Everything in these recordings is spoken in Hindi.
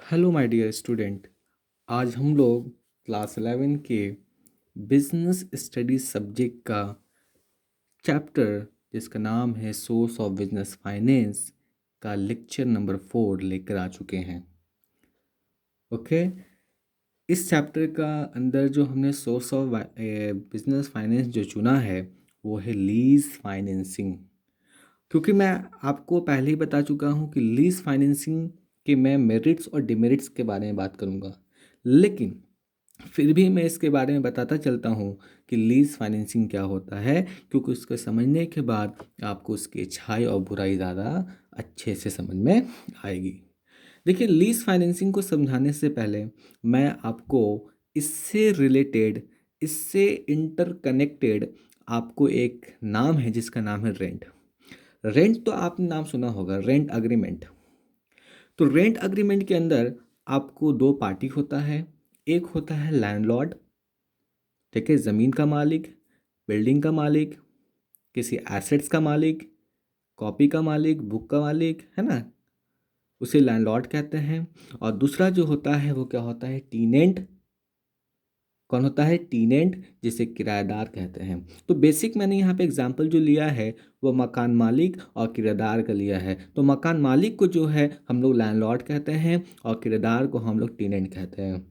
Hello my dear student. आज हम लोग क्लास 11 के बिजनेस स्टडीज सब्जेक्ट का चैप्टर जिसका नाम है सोर्स ऑफ बिजनेस फाइनेंस का लेक्चर नंबर 4 लेकर आ चुके हैं। ओके। इस चैप्टर का अंदर जो हमने सोर्स ऑफ बिजनेस फाइनेंस जो चुना है वो है लीज फाइनेंसिंग। क्योंकि मैं आपको पहले ही बता चुका हूँ कि लीज फाइनेंसिंग के मैं मेरिट्स और डिमेरिट्स के बारे में बात करूँगा, लेकिन फिर भी मैं इसके बारे में बताता चलता हूँ कि लीज फाइनेंसिंग क्या होता है, क्योंकि उसको समझने के बाद आपको उसकी अच्छाई और बुराई ज़्यादा अच्छे से समझ में आएगी। देखिए, लीज फाइनेंसिंग को समझाने से पहले मैं आपको इससे रिलेटेड, इससे इंटरकनेक्टेड आपको एक नाम है जिसका नाम है रेंट। रेंट तो आपने नाम सुना होगा, रेंट अग्रीमेंट। तो रेंट अग्रीमेंट के अंदर आपको दो पार्टी होता है। एक होता है लैंडलॉर्ड, ठीक है, ज़मीन का मालिक, बिल्डिंग का मालिक, किसी एसेट्स का मालिक, कॉपी का मालिक, बुक का मालिक, है ना, उसे लैंडलॉर्ड कहते हैं। और दूसरा जो होता है वो क्या होता है, टीनेंट। कौन होता है, टीनेंट, जिसे किराएदार कहते हैं। तो बेसिक मैंने यहाँ पे एग्जांपल जो लिया है वो मकान मालिक और किराएदार का लिया है। तो मकान मालिक को जो है हम लोग लैंडलॉर्ड कहते हैं और किराएदार को हम लोग टीनेंट कहते हैं।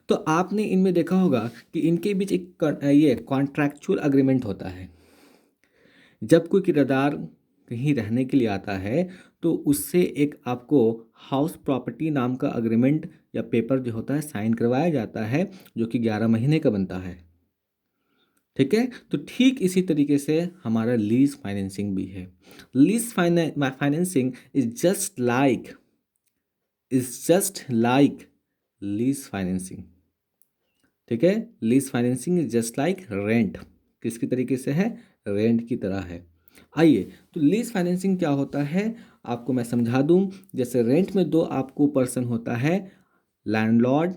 तो आपने इनमें देखा होगा कि इनके बीच एक ये कॉन्ट्रैक्चुअल अग्रीमेंट होता है। जब कोई किराएदार कहीं रहने के लिए आता है तो उससे एक आपको हाउस प्रॉपर्टी नाम का अग्रीमेंट या पेपर जो होता है साइन करवाया जाता है, जो कि 11 महीने का बनता है। ठीक है, तो ठीक इसी तरीके से हमारा लीज फाइनेंसिंग भी है। Lease financing is just like lease financing. ठीक है, lease financing is just like rent. किसकी तरीके से है, रेंट की तरह है। आइए, तो लीज फाइनेंसिंग क्या होता है आपको मैं समझा दूं। जैसे रेंट में दो आपको पर्सन होता है, लैंडलॉर्ड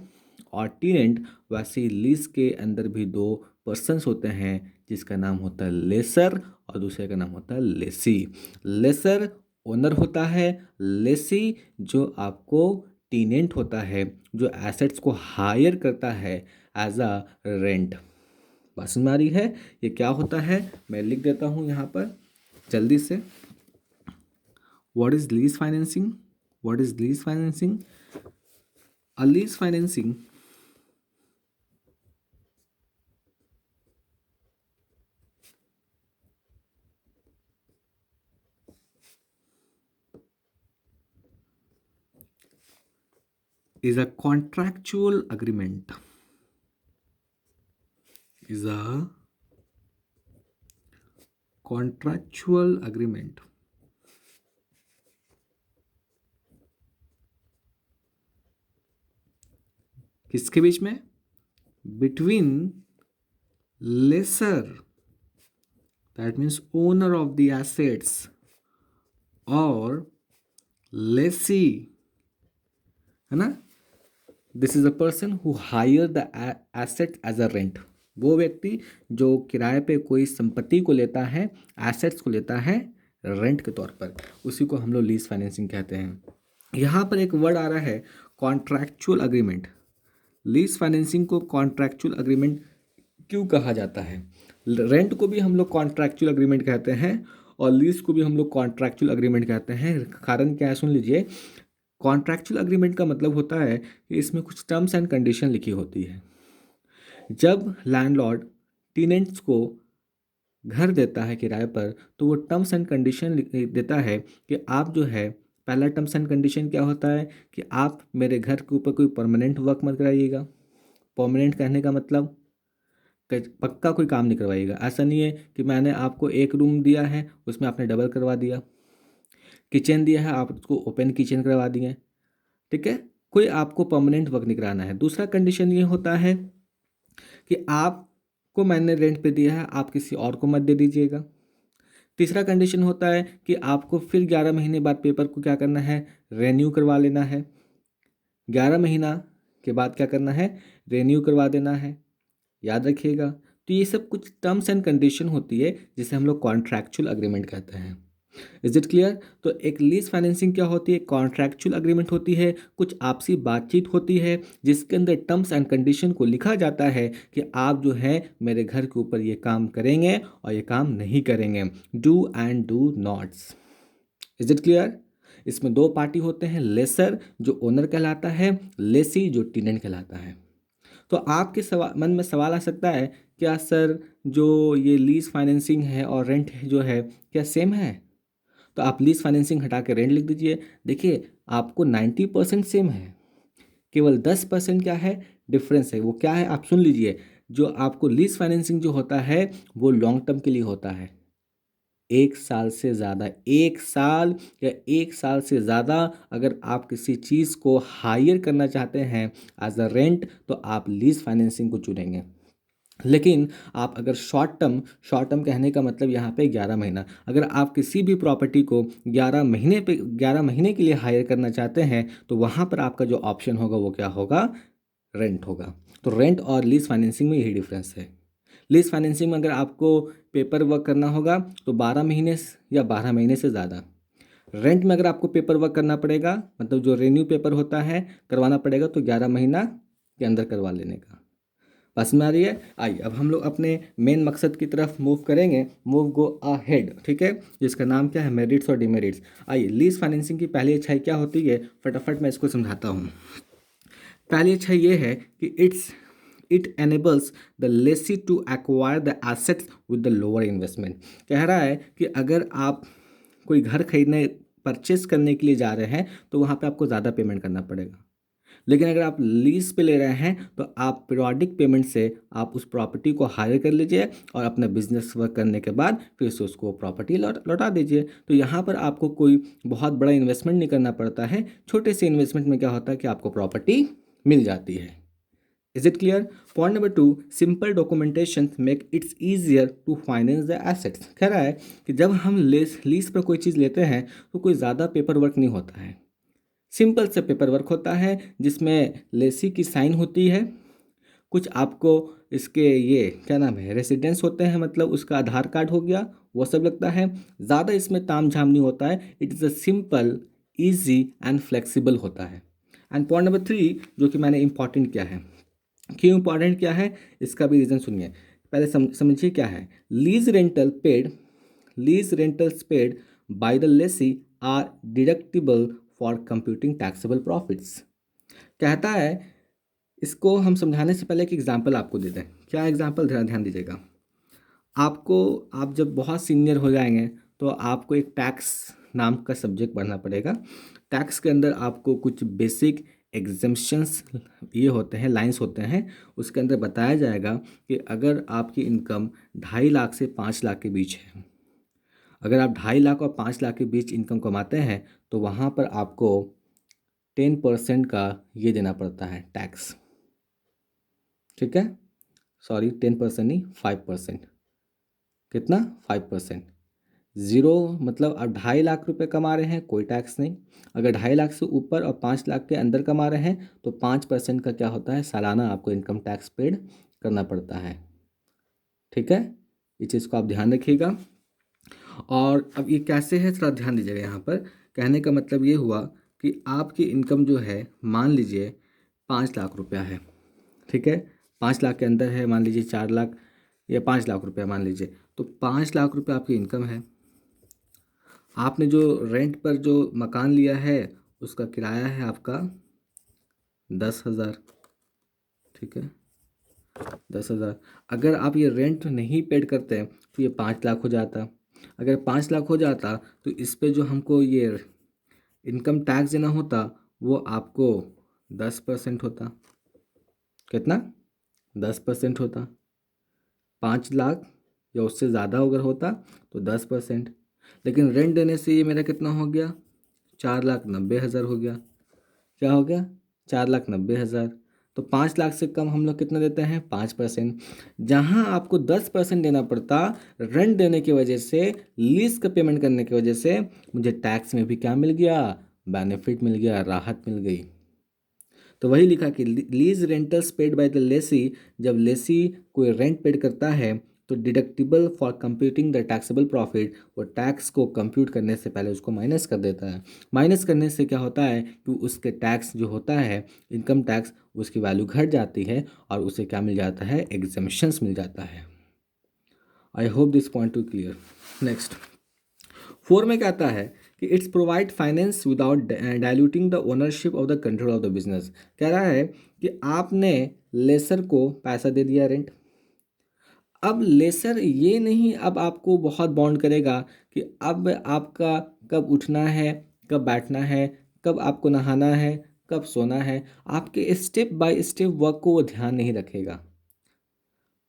और टीनेंट, वैसे ही लीज के अंदर भी दो पर्सन्स होते हैं जिसका नाम होता है लेसर और दूसरे का नाम होता है लेसी। लेसर ओनर होता है, लेसी जो आपको टीनेंट होता है, जो एसेट्स को हायर करता है एज अ रेंट। बात समझ में आ रही है, ये क्या होता है मैं लिख देता हूँ यहाँ पर जल्दी से। What is lease financing? What is lease financing? A lease financing is a contractual agreement, is a contractual agreement किसके बीच में, between lessor, that means owner of the assets, और लेसी, है ना। This is a person who hire the asset as a rent. वो व्यक्ति जो किराए पे कोई संपत्ति को लेता है, एसेट्स को लेता है रेंट के तौर पर, उसी को हम लोग लीज फाइनेंसिंग कहते हैं। यहाँ पर एक वर्ड आ रहा है कॉन्ट्रैक्चुअल अग्रीमेंट। लीज फाइनेंसिंग को कॉन्ट्रैक्चुअल अग्रीमेंट क्यों कहा जाता है? रेंट को भी हम लोग कॉन्ट्रैक्चुअल अग्रीमेंट कहते हैं और लीज को भी हम लोग कॉन्ट्रैक्चुअल अग्रीमेंट कहते हैं। कारण क्या है सुन लीजिए। कॉन्ट्रैक्चुअल अग्रीमेंट का मतलब होता है कि इसमें कुछ टर्म्स एंड कंडीशन लिखी होती है। जब लैंडलॉर्ड टीनेंट्स को घर देता है किराए पर, तो वो टर्म्स एंड कंडीशन देता है कि आप जो है, पहला टर्म्स एंड कंडीशन क्या होता है कि आप मेरे घर के ऊपर कोई परमानेंट वर्क मत कराइएगा। परमानेंट कहने का मतलब पक्का कोई काम नहीं करवाइएगा। ऐसा नहीं है कि मैंने आपको एक रूम दिया है उसमें आपने डबल करवा दिया, किचन दिया है आप उसको ओपन किचन करवा दिए। ठीक है, कोई आपको परमानेंट वर्क नहीं कराना है। दूसरा कंडीशन ये होता है कि आपको मैंने रेंट पे दिया है, आप किसी और को मत दे दीजिएगा। तीसरा कंडीशन होता है कि आपको फिर 11 महीने बाद पेपर को क्या करना है, रेन्यू करवा लेना है। 11 महीना के बाद क्या करना है, रेन्यू करवा देना है, याद रखिएगा। तो ये सब कुछ टर्म्स एंड कंडीशन होती है जिसे हम लोग कॉन्ट्रैक्चुअल अग्रीमेंट कहते हैं। Is it clear? तो एक लीज फाइनेंसिंग क्या होती है? कॉन्ट्रैक्चुअल अग्रीमेंट होती है, कुछ आपसी बातचीत होती है जिसके अंदर टर्म्स एंड कंडीशन को लिखा जाता है कि आप जो है मेरे घर के ऊपर ये काम करेंगे और ये काम नहीं करेंगे, do and do nots. Is it clear? इसमें दो पार्टी होते हैं, लेसर जो ओनर कहलाता है, लेसी जो टेनेंट कहलाता है। तो आपके मन में सवाल आ सकता है, क्या सर जो ये लीज फाइनेंसिंग है और रेंट जो है क्या सेम है? तो आप लीज फाइनेंसिंग हटा के रेंट लिख दीजिए। देखिए आपको 90% सेम है, केवल 10% क्या है, डिफरेंस है। वो क्या है आप सुन लीजिए। जो आपको लीज फाइनेंसिंग जो होता है वो लॉन्ग टर्म के लिए होता है, 1 साल से ज़्यादा, 1 साल या 1 साल से ज़्यादा। अगर आप किसी चीज़ को हायर करना चाहते हैं एज अ रेंट तो आप लीज फाइनेंसिंग को चुनेंगे। लेकिन आप अगर शॉर्ट टर्म कहने का मतलब यहाँ पे 11 महीना, अगर आप किसी भी प्रॉपर्टी को 11 महीने के लिए हायर करना चाहते हैं तो वहाँ पर आपका जो ऑप्शन होगा वो क्या होगा, रेंट होगा। तो रेंट और लीज फाइनेंसिंग में यही डिफरेंस है। लीज फाइनेंसिंग में अगर आपको पेपर वर्क करना होगा तो 12 महीने या 12 महीने से ज़्यादा। रेंट में अगर आपको पेपर वर्क करना पड़ेगा, मतलब जो रेन्यू पेपर होता है करवाना पड़ेगा, तो 11 महीना के अंदर करवा लेने का। बस में आ रही है? आइए अब हम लोग अपने मेन मकसद की तरफ मूव करेंगे, मूव गो अहेड, ठीक है, जिसका नाम क्या है, मेरिट्स और डिमेरिट्स। आइए लीज फाइनेंसिंग की पहली अच्छाई क्या होती है, फटाफट मैं इसको समझाता हूँ। पहली अच्छाई ये है कि it enables the lessee to acquire the assets with the lower investment. कह रहा है कि अगर आप कोई घर खरीदने परचेस करने के लिए जा रहे हैं तो वहाँ पे आपको ज़्यादा पेमेंट करना पड़ेगा, लेकिन अगर आप लीज पे ले रहे हैं तो आप पीरियोडिक पेमेंट से आप उस प्रॉपर्टी को हायर कर लीजिए और अपना बिजनेस वर्क करने के बाद फिर से उसको प्रॉपर्टी लौटा दीजिए। तो यहाँ पर आपको कोई बहुत बड़ा इन्वेस्टमेंट नहीं करना पड़ता है, छोटे से इन्वेस्टमेंट में क्या होता है कि आपको प्रॉपर्टी मिल जाती है। Is it clear? Point number 2, simple documentation make its easier to finance the assets. कह रहा है कि जब हम लीज पर कोई चीज़ लेते हैं तो कोई ज़्यादा पेपर वर्क नहीं होता है, सिंपल से पेपर वर्क होता है जिसमें लेसी की साइन होती है, कुछ आपको इसके ये क्या नाम है रेसिडेंस होते हैं, मतलब उसका आधार कार्ड हो गया, वो सब लगता है। ज़्यादा इसमें ताम झाम नहीं होता है, it is a simple, easy and flexible होता है। एंड पॉइंट नंबर 3 जो कि मैंने इंपॉर्टेंट किया है, क्यों इंपॉर्टेंट क्या है इसका भी रीज़न सुनिए। पहले समझिए क्या है। Lease rentals paid by the lessee are deductible for computing taxable profits. कहता है, इसको हम समझाने से पहले एक एग्जांपल आपको दे दें। क्या एग्जांपल, ध्यान ध्यान दीजिएगा। आपको, आप जब बहुत सीनियर हो जाएंगे तो आपको एक टैक्स नाम का सब्जेक्ट पढ़ना पड़ेगा। टैक्स के अंदर आपको कुछ बेसिक एग्जम्पशंस ये होते हैं, लाइंस होते हैं, उसके अंदर बताया जाएगा कि अगर आपकी इनकम 2.5 लाख से 5 लाख के बीच है, अगर आप 2.5 लाख और 5 लाख के बीच इनकम कमाते हैं तो वहाँ पर आपको 10% का ये देना पड़ता है टैक्स, ठीक है। सॉरी 10% नहीं, 5%। कितना? 5%। ज़ीरो मतलब आप 2.5 लाख रुपए कमा रहे हैं, कोई टैक्स नहीं। अगर 2.5 लाख से ऊपर और 5 लाख के अंदर कमा रहे हैं तो 5% का क्या होता है, सालाना आपको इनकम टैक्स पेड करना पड़ता है, ठीक है। इस चीज़ को आप ध्यान रखिएगा। और अब ये कैसे है थोड़ा ध्यान दीजिएगा। यहाँ पर कहने का मतलब ये हुआ कि आपकी इनकम जो है, मान लीजिए 5 लाख रुपया है, ठीक है। 5 लाख के अंदर है, मान लीजिए 4 लाख या 5 लाख रुपया मान लीजिए, तो 5 लाख रुपया आपकी इनकम है। आपने जो रेंट पर जो मकान लिया है उसका किराया है आपका 10,000, ठीक है, 10,000। अगर आप ये रेंट नहीं पेड करते तो ये 5 लाख हो जाता। अगर 5 लाख हो जाता तो इस पे जो हमको ये इनकम टैक्स देना होता वो आपको 10% होता। कितना? 10% होता। 5 लाख या उससे ज़्यादा अगर होता तो 10%। लेकिन रेंट देने से ये मेरा कितना हो गया, 4,90,000 हो गया। क्या हो गया? 4,90,000। तो 5 लाख से कम हम लोग कितना देते हैं, 5%। जहाँ आपको 10% देना पड़ता रेंट देने की वजह से, लीज का पेमेंट करने की वजह से, मुझे टैक्स में भी क्या मिल गया, बेनिफिट मिल गया, राहत मिल गई। तो वही लिखा कि lease rentals paid by the Lesi, जब लेसी कोई रेंट पेड करता है तो deductible for computing the taxable profit, वो टैक्स को कंप्यूट करने से पहले उसको माइनस कर देता है। माइनस करने से क्या होता है कि उसके टैक्स जो होता है इनकम टैक्स, उसकी वैल्यू घट जाती है और उसे क्या मिल जाता है, एग्जम्पशंस मिल जाता है। I hope this point two clear. Next 4 में कहता है कि it's provide finance without diluting the ownership of the control of the business. कह रहा है कि आपने लेसर को पैसा दे दिया रेंट, अब लेसर ये नहीं अब आपको बहुत बाउंड करेगा कि अब आपका कब उठना है, कब बैठना है, कब आपको नहाना है, कब सोना है, आपके स्टेप बाय स्टेप वर्क को वो ध्यान नहीं रखेगा।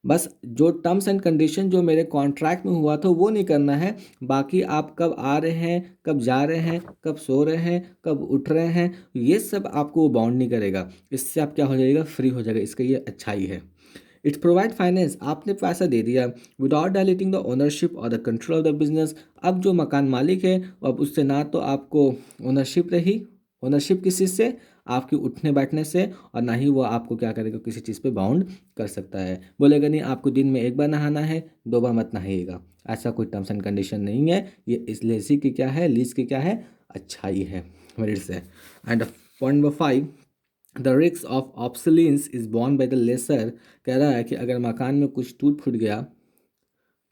बस जो टर्म्स एंड कंडीशन जो मेरे कॉन्ट्रैक्ट में हुआ था वो नहीं करना है, बाकी आप कब आ रहे हैं, कब जा रहे हैं, कब सो रहे हैं, कब उठ रहे हैं, ये सब आपको वो बाउंड नहीं करेगा। इससे आप क्या हो जाएगा, फ्री हो जाएगा। इसका ये अच्छाई है। इट्स प्रोवाइड फाइनेंस, आपने पैसा दे दिया विदाउट डायलेटिंग द ओनरशिप और the control of the business. अब जो मकान मालिक है अब उससे ना तो आपको ओनरशिप रही, ओनरशिप किस चीज़ से, आपके उठने बैठने से, और ना ही वो आपको क्या करेगा, किसी चीज़ पे बाउंड कर सकता है। बोलेगा नहीं आपको दिन में एक बार नहाना है, 2 बार मत नहाइएगा, ऐसा कोई टर्म्स एंड कंडीशन नहीं है। ये इस लेसी की क्या है, लीज की क्या है, अच्छाई है, मेरिट से। And point number 5, the risk of obsolescence is borne by the lessor. कह रहा है कि अगर मकान में कुछ टूट फूट गया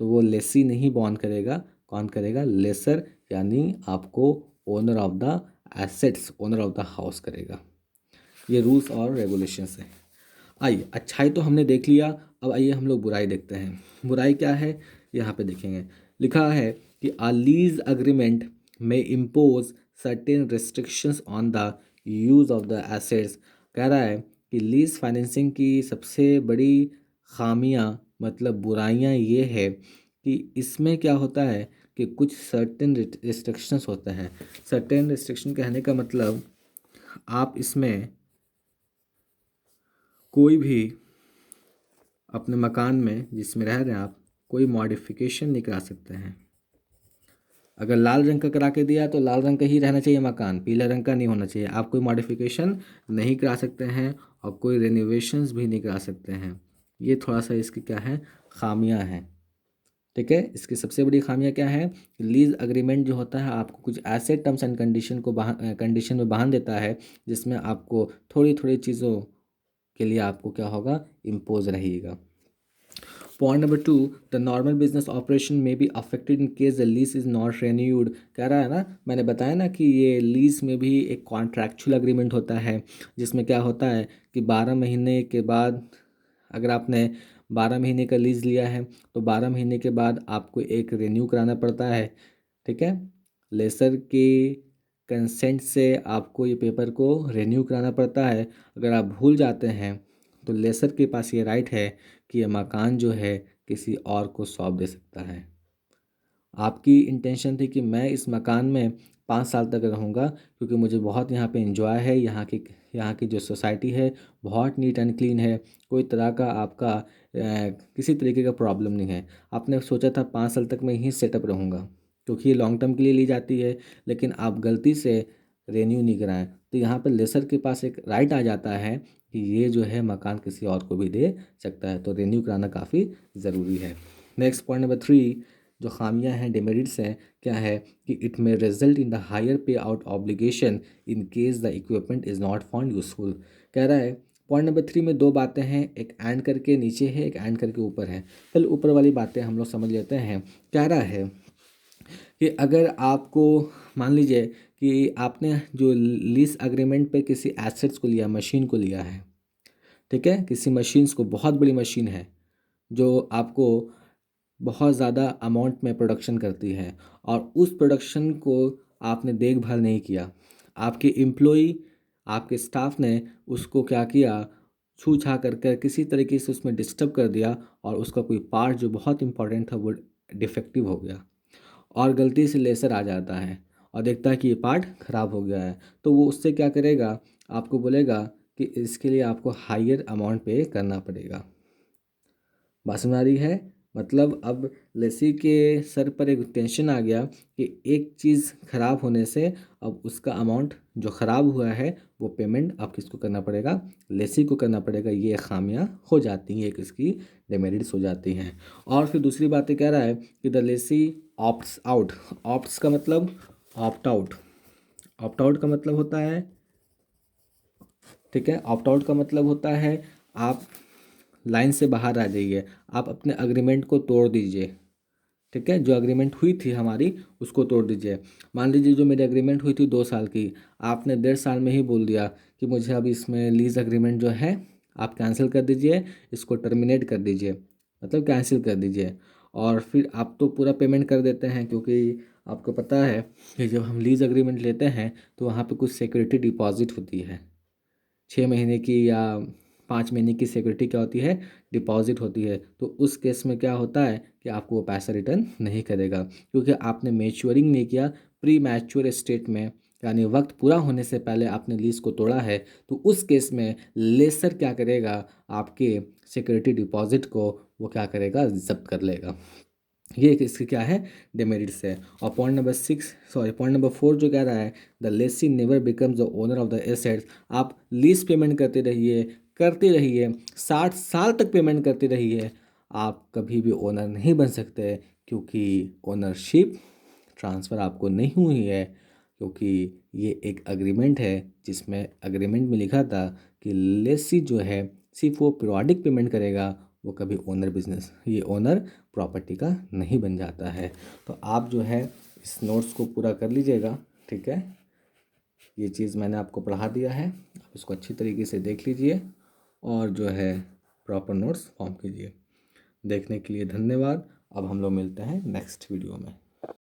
तो वो लेसी नहीं बॉर्न करेगा, कौन करेगा, लेसर, यानी आपको owner of the assets, owner of the house करेगा। ये रूल्स और रेगुलेशंस हैं। आइए, अच्छाई तो हमने देख लिया, अब आइए हम लोग बुराई देखते हैं। बुराई क्या है यहाँ पे देखेंगे। लिखा है कि आ लीज अग्रीमेंट में impose certain restrictions on the use of the assets. कह रहा है कि लीज फाइनेंसिंग की सबसे बड़ी खामियां मतलब बुराइयां ये है कि इसमें क्या होता है कि कुछ सर्टेन रिस्ट्रिक्शंस होते हैं। सर्टेन रिस्ट्रिक्शन कहने का मतलब आप इसमें कोई भी अपने मकान में जिसमें रह रहे हैं आप, कोई मॉडिफिकेशन नहीं करा सकते हैं। अगर लाल रंग का करा के दिया तो लाल रंग का ही रहना चाहिए मकान, पीला रंग का नहीं होना चाहिए। आप कोई मॉडिफिकेशन नहीं करा सकते हैं और कोई रेनोवेशंस भी नहीं करा सकते हैं। ये थोड़ा सा इसकी क्या है, खामियां हैं। ठीक है, इसकी सबसे बड़ी खामियां क्या है, लीज अग्रीमेंट जो होता है आपको कुछ ऐसे टर्म्स एंड कंडीशन को कंडीशन में बांध देता है जिसमें आपको थोड़ी थोड़ी चीज़ों के लिए आपको क्या होगा, इम्पोज रहेगा। Point number 2, the normal business operation may be affected in case the lease is not renewed. कह रहा है ना, मैंने बताया ना कि ये लीज में भी एक कॉन्ट्रैक्चुअल अग्रीमेंट होता है जिसमें क्या होता है कि 12 महीने के बाद, अगर आपने 12 महीने का लीज लिया है तो 12 महीने के बाद आपको एक रिन्यू कराना पड़ता है। ठीक है, लेसर के कंसेंट से आपको ये पेपर को रिन्यू कराना पड़ता है। अगर आप भूल जाते हैं तो लेसर के पास ये राइट है कि ये मकान जो है किसी और को सौंप दे सकता है। आपकी इंटेंशन थी कि मैं इस मकान में 5 साल तक रहूँगा क्योंकि मुझे बहुत यहाँ पे एंजॉय है, यहाँ की जो सोसाइटी है बहुत नीट एंड क्लीन है, कोई तरह का आपका किसी तरीके का प्रॉब्लम नहीं है। आपने सोचा था 5 साल तक मैं यहीं सेटअप रहूँगा क्योंकि ये लॉन्ग टर्म के लिए ली जाती है, लेकिन आप गलती से रेन्यू नहीं कराएं तो यहाँ पर लेसर के पास एक राइट आ जाता है कि ये जो है मकान किसी और को भी दे सकता है, तो रेन्यू कराना काफ़ी ज़रूरी है। नेक्स्ट पॉइंट नंबर 3, जो खामियां हैं, डिमेरिट्स हैं, क्या है कि it may result in the higher pay out obligation in case the equipment is not found useful. कह रहा है पॉइंट नंबर 3 में 2 बातें हैं, एक एंड करके नीचे है, एक एंड करके ऊपर है। पहले ऊपर वाली बातें हम लोग समझ लेते हैं। कह रहा है कि अगर आपको मान लीजिए कि आपने जो लीज अग्रीमेंट पे किसी एसेट्स को लिया, मशीन को लिया है, ठीक है, किसी मशीन्स को, बहुत बड़ी मशीन है जो आपको बहुत ज़्यादा अमाउंट में प्रोडक्शन करती है और उस प्रोडक्शन को आपने देखभाल नहीं किया, आपके एम्प्लॉई, आपके स्टाफ ने उसको क्या किया, छू छा कर कर किसी तरीके से उसमें डिस्टर्ब कर दिया और उसका कोई पार्ट जो बहुत इंपॉर्टेंट था वो डिफेक्टिव हो गया और गलती से लेसर आ जाता है और देखता है कि ये पार्ट ख़राब हो गया है, तो वो उससे क्या करेगा, आपको बोलेगा कि इसके लिए आपको हायर अमाउंट पे करना पड़ेगा। बात समझ आ रही है, मतलब अब लेसी के सर पर एक टेंशन आ गया कि एक चीज़ ख़राब होने से अब उसका अमाउंट जो ख़राब हुआ है वो पेमेंट अब किसको करना पड़ेगा, लेसी को करना पड़ेगा। ये खामियां हो जाती हैं, एक इसकी डेमेरिट्स हो जाती हैं। और फिर दूसरी बात ये कह रहा है कि the Lesi opts out. Opts का मतलब ऑप्ट आउट। ऑप्ट आउट का मतलब होता है, ठीक है, ऑप्ट आउट का मतलब होता है आप लाइन से बाहर आ जाइए, आप अपने अग्रीमेंट को तोड़ दीजिए। ठीक है, जो अग्रीमेंट हुई थी हमारी उसको तोड़ दीजिए। मान लीजिए जो मेरी अग्रीमेंट हुई थी 2 साल की, आपने 1.5 साल में ही बोल दिया कि मुझे अब इसमें लीज अग्रीमेंट जो है आप कैंसिल कर दीजिए, इसको टर्मिनेट कर दीजिए, मतलब कैंसिल कर दीजिए। और फिर आप तो पूरा पेमेंट कर देते हैं, क्योंकि आपको पता है कि जब हम लीज अग्रीमेंट लेते हैं तो वहाँ पे कुछ सिक्योरिटी डिपॉजिट होती है, 6 महीने की या 5 महीने की सिक्योरिटी क्या होती है, डिपॉजिट होती है। तो उस केस में क्या होता है कि आपको वो पैसा रिटर्न नहीं करेगा, क्योंकि आपने मैच्योरिंग नहीं किया, प्री मैच्योर स्टेट में, यानी वक्त पूरा होने से पहले आपने लीज को तोड़ा है। तो उस केस में लेसर क्या करेगा, आपके सिक्योरिटी डिपॉजिट को वो क्या करेगा, जब्त कर लेगा। ये एक इसकी क्या है, डिमेरिट्स है। और पॉइंट नंबर 4 जो कह रहा है, the Lesi never becomes the owner of the assets. आप लीज पेमेंट करते रहिए 60 साल तक पेमेंट करते रहिए, आप कभी भी ओनर नहीं बन सकते, क्योंकि ओनरशिप ट्रांसफ़र आपको नहीं हुई है। क्योंकि ये एक अग्रीमेंट है, जिसमें अग्रीमेंट में लिखा था कि लेसी जो है सिर्फ वो पीरियोडिक पेमेंट करेगा, वो कभी ओनर प्रॉपर्टी का नहीं बन जाता है। तो आप जो है इस नोट्स को पूरा कर लीजिएगा, ठीक है। ये चीज़ मैंने आपको पढ़ा दिया है, आप इसको अच्छी तरीके से देख लीजिए और जो है प्रॉपर नोट्स फॉर्म कीजिए। देखने के लिए धन्यवाद। अब हम लोग मिलते हैं नेक्स्ट वीडियो में।